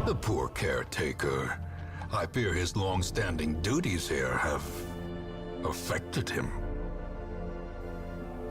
The poor caretaker. I fear his long-standing duties here have affected him.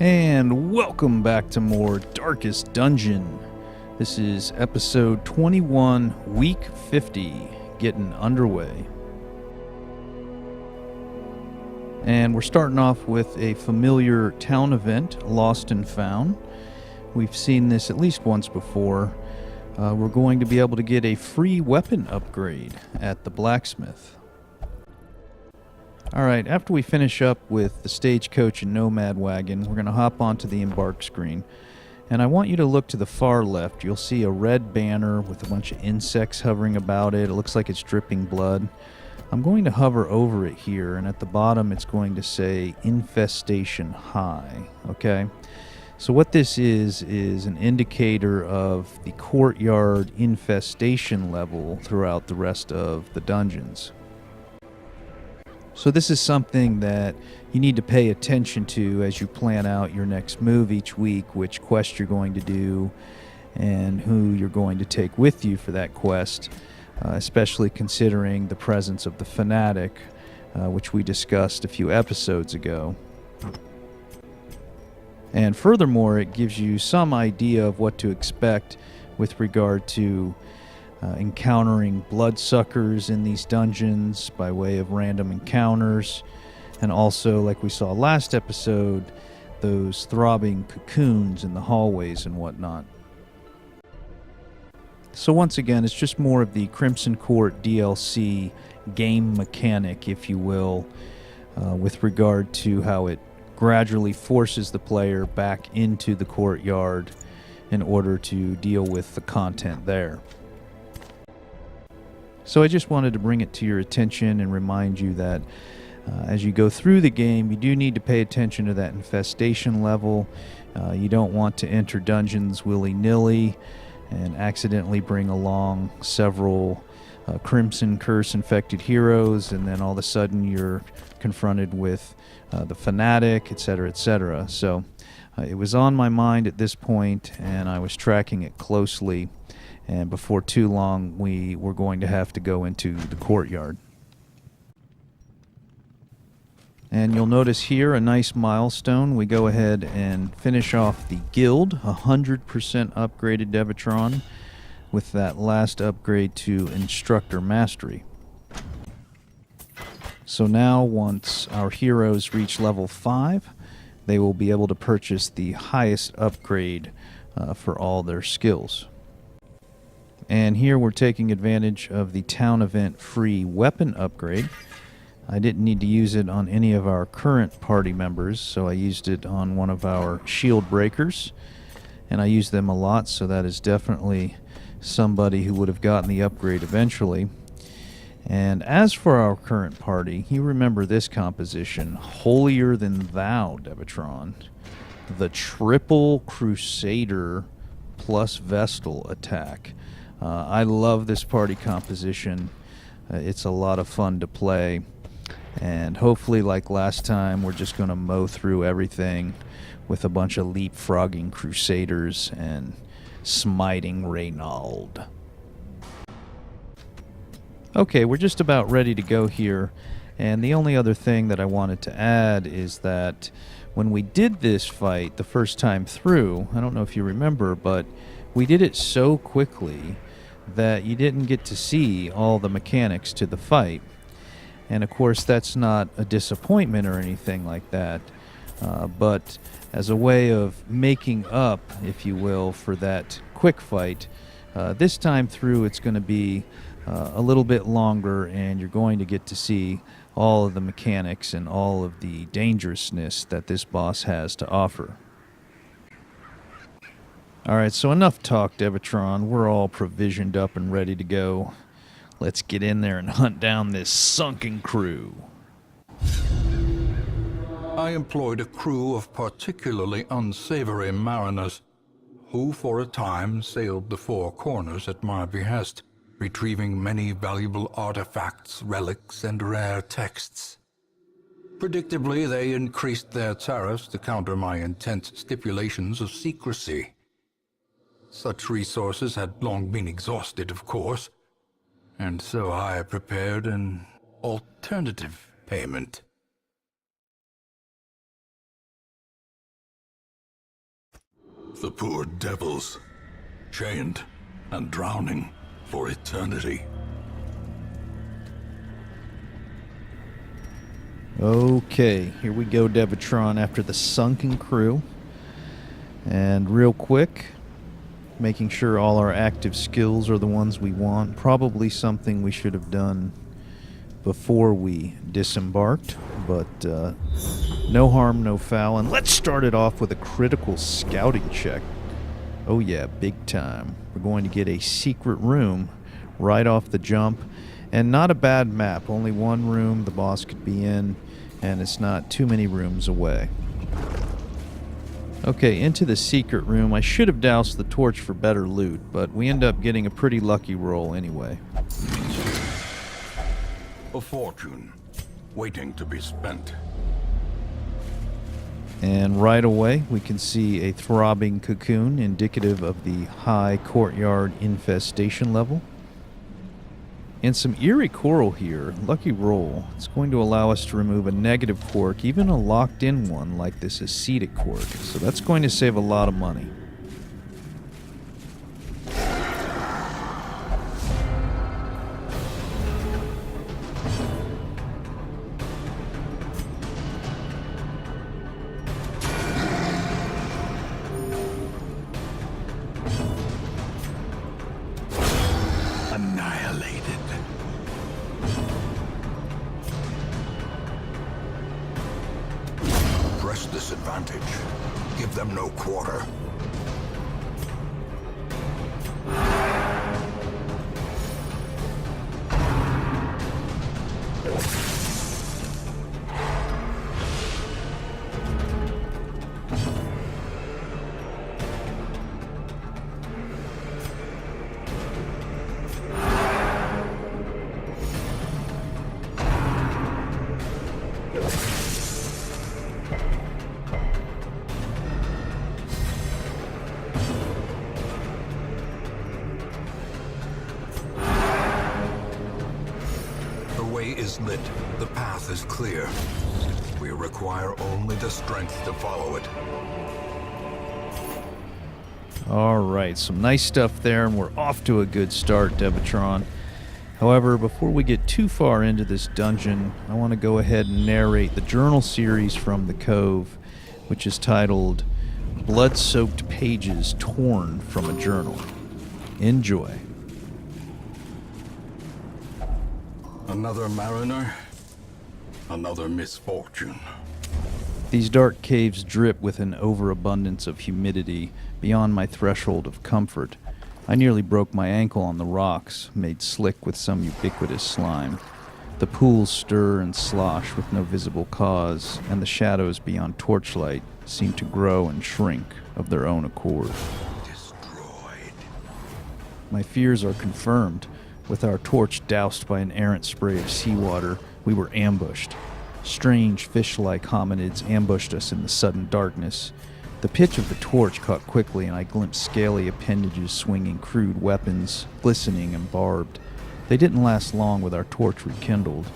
And welcome back to more Darkest Dungeon. This is episode 21, week 50, getting underway. And we're starting off with a familiar town event, Lost and Found. We've seen this at least once before. We're going to be able to get a free weapon upgrade at the blacksmith. Alright, after we finish up with the stagecoach and nomad wagon, we're going to hop onto the embark screen. And I want you to look to the far left. You'll see a red banner with a bunch of insects hovering about it. It looks like it's dripping blood. I'm going to hover over it here, and at the bottom it's going to say Infestation High. Okay? So what this is an indicator of the courtyard infestation level throughout the rest of the dungeons. So this is something that you need to pay attention to as you plan out your next move each week, which quest you're going to do, and who you're going to take with you for that quest, especially considering the presence of the fanatic, which we discussed a few episodes ago. And furthermore, it gives you some idea of what to expect with regard to encountering bloodsuckers in these dungeons by way of random encounters, and also, like we saw last episode, those throbbing cocoons in the hallways and whatnot. So once again, it's just more of the Crimson Court DLC game mechanic, if you will, with regard to how it gradually forces the player back into the courtyard in order to deal with the content there. So I just wanted to bring it to your attention and remind you that as you go through the game, you do need to pay attention to that infestation level. You don't want to enter dungeons willy-nilly and accidentally bring along several Crimson Curse infected heroes, and then all of a sudden you're confronted with the fanatic, etc., etc. So it was on my mind at this point, and I was tracking it closely, and before too long we were going to have to go into the courtyard. And you'll notice here a nice milestone. We go ahead and finish off the guild, 100% upgraded Devatron, with that last upgrade to Instructor Mastery. So now, once our heroes reach level 5, they will be able to purchase the highest upgrade for all their skills. And here we're taking advantage of the town event free weapon upgrade. I didn't need to use it on any of our current party members, so I used it on one of our shield breakers, and I use them a lot, so that is definitely somebody who would have gotten the upgrade eventually. And as for our current party, you remember this composition, Holier Than Thou Devatron, the triple Crusader plus Vestal attack. I love this party composition. It's a lot of fun to play, and hopefully, like last time, we're just going to mow through everything with a bunch of leapfrogging Crusaders and smiting Reynauld. Okay, we're just about ready to go here, and the only other thing that I wanted to add is that when we did this fight the first time through, I don't know if you remember, but we did it so quickly that you didn't get to see all the mechanics to the fight. And of course, that's not a disappointment or anything like that, but as a way of making up, if you will, for that quick fight, this time through it's going to be a little bit longer, and you're going to get to see all of the mechanics and all of the dangerousness that this boss has to offer. Alright, so enough talk, Devatron. We're all provisioned up and ready to go. Let's get in there and hunt down this Sunken Crew. I employed a crew of particularly unsavory mariners, who for a time sailed the four corners at my behest, retrieving many valuable artifacts, relics, and rare texts. Predictably, they increased their tariffs to counter my intense stipulations of secrecy. Such resources had long been exhausted, of course, and so I prepared an alternative payment. The poor devils, chained and drowning for eternity. Okay, here we go, Devatron, after the Sunken Crew. And real quick, making sure all our active skills are the ones we want. Probably something we should have done before we disembarked, but no harm, no foul. And let's start it off with a critical scouting check. Oh yeah, big time. We're going to get a secret room right off the jump. And not a bad map, only one room the boss could be in, and it's not too many rooms away. Okay, into the secret room. I should have doused the torch for better loot, but we end up getting a pretty lucky roll anyway. A fortune, waiting to be spent. And right away, we can see a throbbing cocoon, indicative of the high courtyard infestation level. And some eerie coral here. Lucky roll. It's going to allow us to remove a negative quirk, even a locked-in one like this ascetic quirk. So that's going to save a lot of money. Annihilated. Press this advantage. Give them no quarter. The way is lit. The path is clear. We require only the strength to follow it. Alright, some nice stuff there, and we're off to a good start, Devatron. However, before we get too far into this dungeon, I want to go ahead and narrate the journal series from the Cove, which is titled Blood-Soaked Pages Torn from a Journal. Enjoy. Another mariner, another misfortune. These dark caves drip with an overabundance of humidity beyond my threshold of comfort. I nearly broke my ankle on the rocks, made slick with some ubiquitous slime. The pools stir and slosh with no visible cause, and the shadows beyond torchlight seem to grow and shrink of their own accord. Destroyed. My fears are confirmed. With our torch doused by an errant spray of seawater, we were ambushed. Strange fish-like hominids ambushed us in the sudden darkness. The pitch of the torch caught quickly, and I glimpsed scaly appendages swinging crude weapons, glistening and barbed. They didn't last long with our torch rekindled.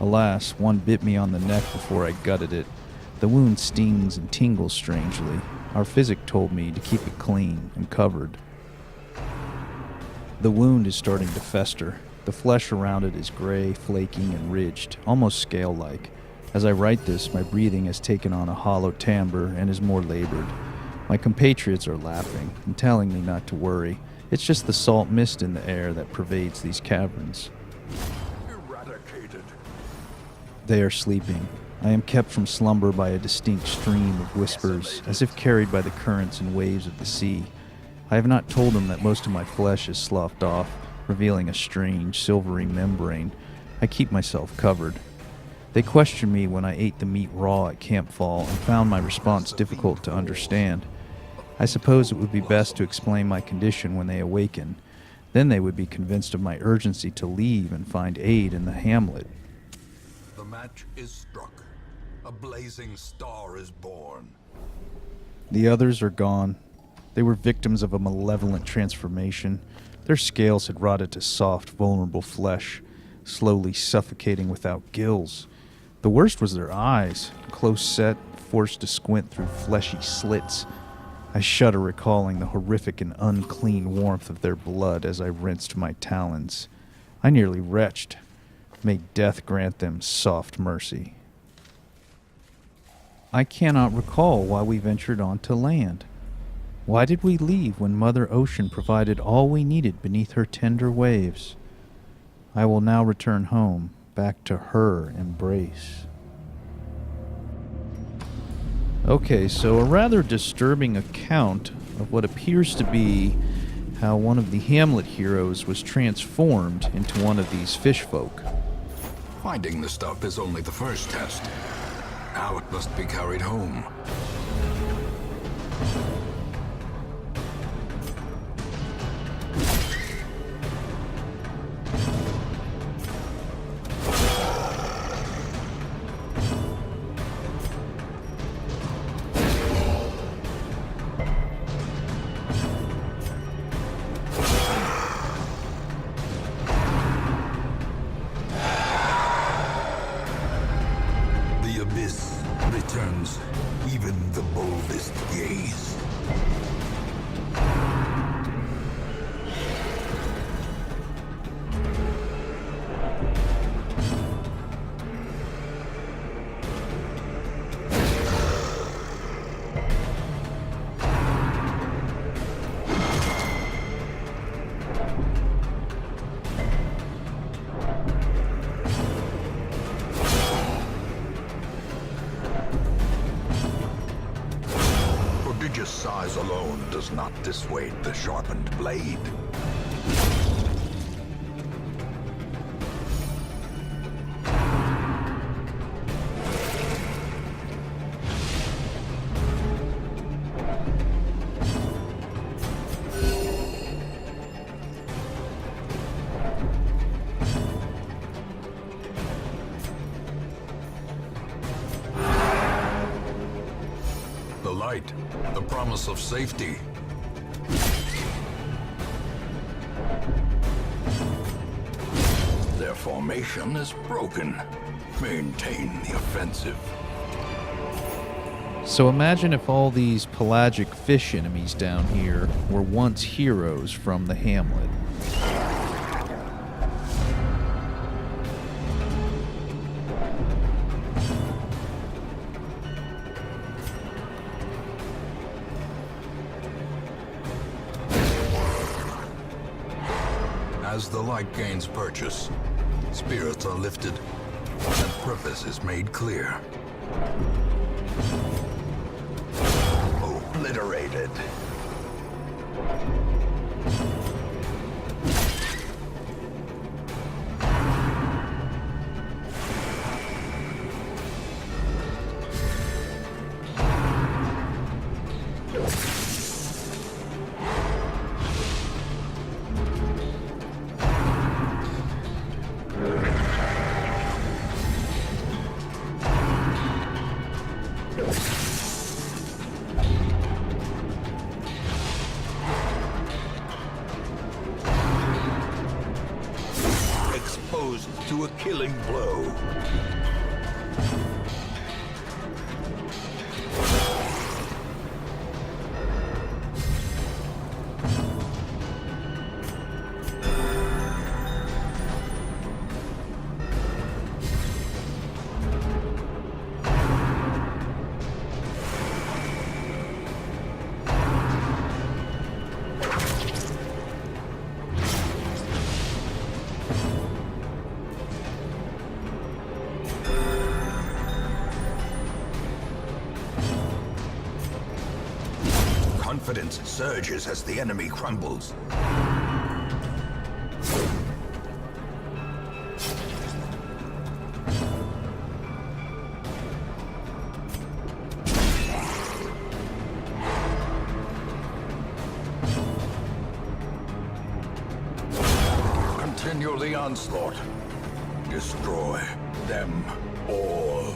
Alas, one bit me on the neck before I gutted it. The wound stings and tingles strangely. Our physic told me to keep it clean and covered. The wound is starting to fester. The flesh around it is gray, flaking, and ridged, almost scale-like. As I write this, my breathing has taken on a hollow timbre and is more labored. My compatriots are laughing and telling me not to worry. It's just the salt mist in the air that pervades these caverns. Eradicated. They are sleeping. I am kept from slumber by a distinct stream of whispers, as if carried by the currents and waves of the sea. I have not told them that most of my flesh is sloughed off, revealing a strange, silvery membrane. I keep myself covered. They questioned me when I ate the meat raw at Campfall and found my response difficult to understand. I suppose it would be best to explain my condition when they awaken. Then they would be convinced of my urgency to leave and find aid in the hamlet. The match is struck. A blazing star is born. The others are gone. They were victims of a malevolent transformation. Their scales had rotted to soft, vulnerable flesh, slowly suffocating without gills. The worst was their eyes, close set, forced to squint through fleshy slits. I shudder recalling the horrific and unclean warmth of their blood as I rinsed my talons. I nearly retched. May death grant them soft mercy. I cannot recall why we ventured onto land. Why did we leave when Mother Ocean provided all we needed beneath her tender waves? I will now return home, back to her embrace. Okay, so a rather disturbing account of what appears to be how one of the Hamlet heroes was transformed into one of these fish folk. Finding the stuff is only the first test. Now it must be carried home. The abyss returns even the boldest gaze. Prodigious size alone does not dissuade the sharpened blade. The light, the promise of safety. Their formation is broken. Maintain the offensive. So imagine if all these pelagic fish enemies down here were once heroes from the Hamlet. As the light gains purchase, spirits are lifted, and purpose is made clear. Obliterated. Exposed to a killing blow. Confidence surges as the enemy crumbles. Continue the onslaught. Destroy them all.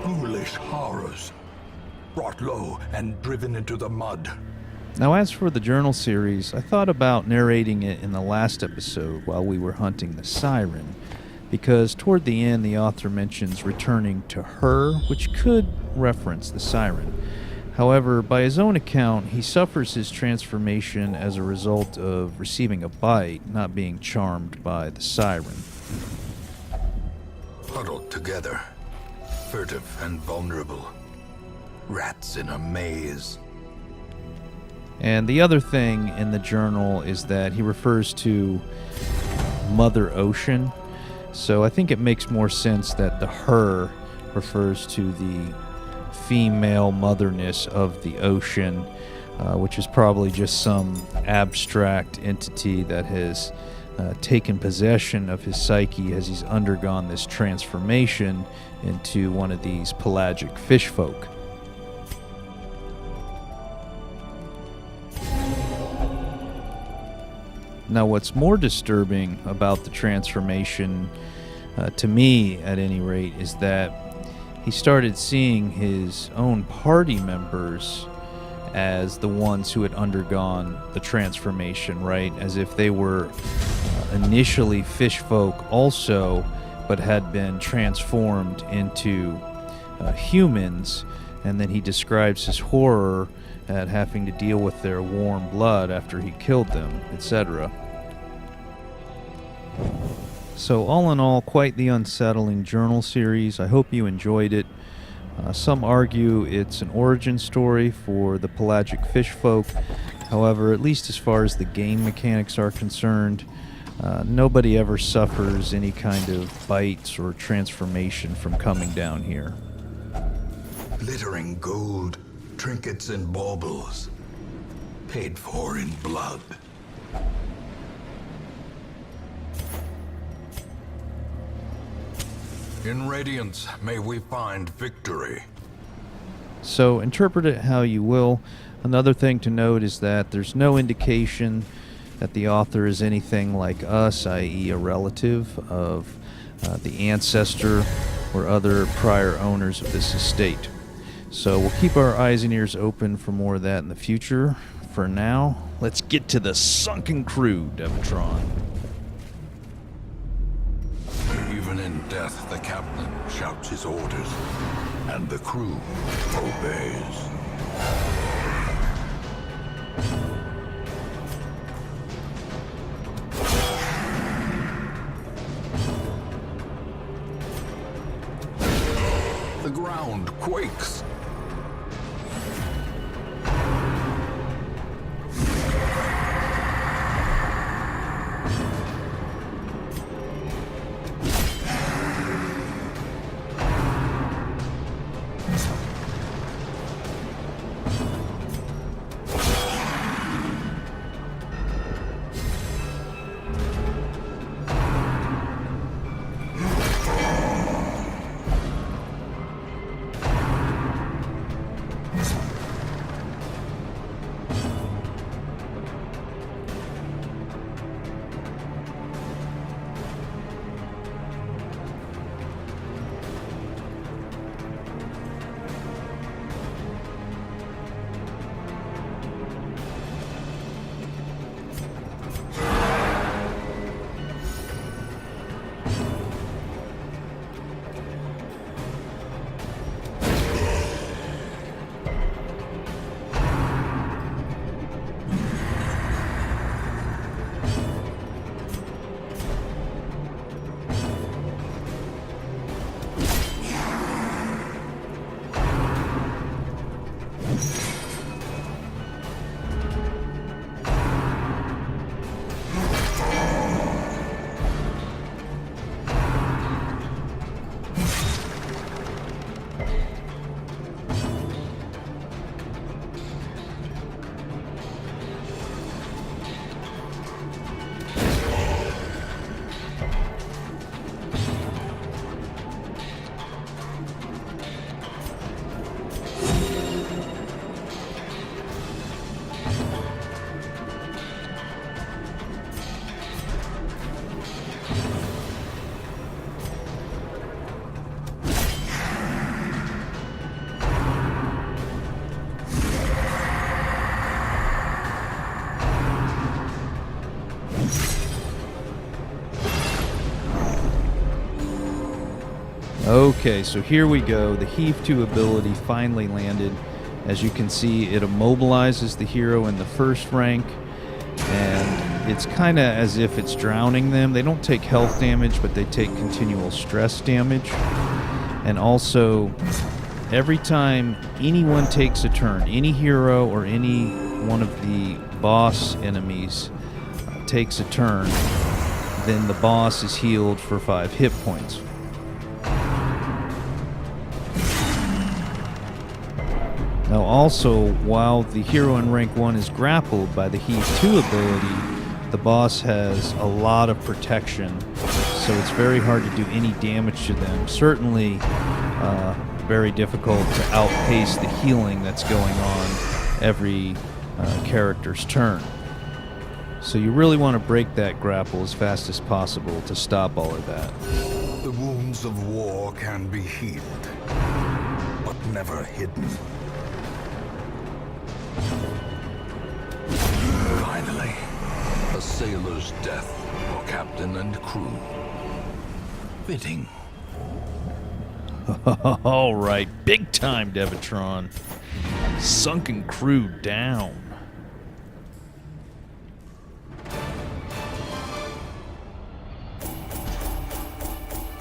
foolish horrors, brought low and driven into the mud. Now, as for the journal series, I thought about narrating it in the last episode while we were hunting the siren, because toward the end the author mentions returning to her, which could reference the siren. However, by his own account, he suffers his transformation as a result of receiving a bite, not being charmed by the siren. Huddled together, furtive and vulnerable, rats in a maze. And the other thing in the journal is that he refers to Mother Ocean. So I think it makes more sense that the her refers to the female motherness of the ocean, which is probably just some abstract entity that has taken possession of his psyche as he's undergone this transformation into one of these pelagic fish folk. Now, what's more disturbing about the transformation, to me at any rate, is that he started seeing his own party members as the ones who had undergone the transformation, right? As if they were initially fish folk also, but had been transformed into humans. And then he describes his horror at having to deal with their warm blood after he killed them, etc. So all in all, quite the unsettling journal series. I hope you enjoyed it. Some argue it's an origin story for the pelagic fish folk. However, at least as far as the game mechanics are concerned, nobody ever suffers any kind of bites or transformation from coming down here. Glittering gold, trinkets and baubles, paid for in blood. In Radiance, may we find victory. So interpret it how you will. Another thing to note is that there's no indication that the author is anything like us, i.e. a relative of the ancestor or other prior owners of this estate. So we'll keep our eyes and ears open for more of that in the future. For now, let's get to the Sunken Crew, Devatron. Even in death, the captain shouts his orders, and the crew obeys. The ground quakes. Okay, so here we go. The Heave 2 ability finally landed. As you can see, it immobilizes the hero in the first rank, and it's kind of as if it's drowning them. They don't take health damage, but they take continual stress damage. And also, every time anyone takes a turn, any hero or any one of the boss enemies takes a turn, then the boss is healed for 5 hit points. Now also, while the hero in rank 1 is grappled by the Heave 2 ability, the boss has a lot of protection, so it's very hard to do any damage to them. Certainly very difficult to outpace the healing that's going on every character's turn. So you really want to break that grapple as fast as possible to stop all of that. The wounds of war can be healed, but never hidden. Finally, a sailor's death for captain and crew. Fitting. All right, big time, Devatron. Sunken Crew down.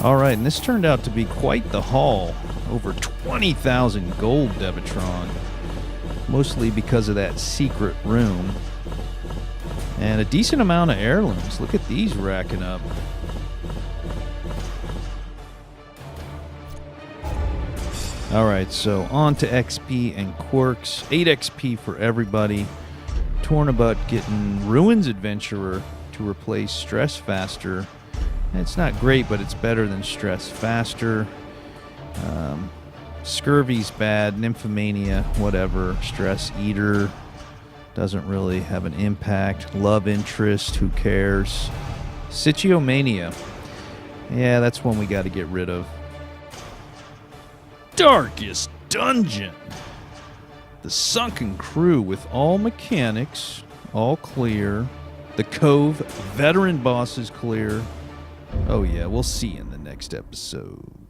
All right, and this turned out to be quite the haul. Over 20,000 gold, Devatron. Mostly because of that secret room. And a decent amount of heirlooms. Look at these racking up. Alright, so on to XP and quirks. 8 XP for everybody. Tornabutt getting Ruins Adventurer to replace Stress Faster. It's not great, but it's better than Stress Faster. Scurvy's bad. Nymphomania, whatever. Stress Eater doesn't really have an impact. Love Interest, who cares? Sitiomania. Yeah, that's one we got to get rid of. Darkest Dungeon. The Sunken Crew with all mechanics, all clear. The Cove veteran bosses clear. Oh yeah, we'll see you in the next episode.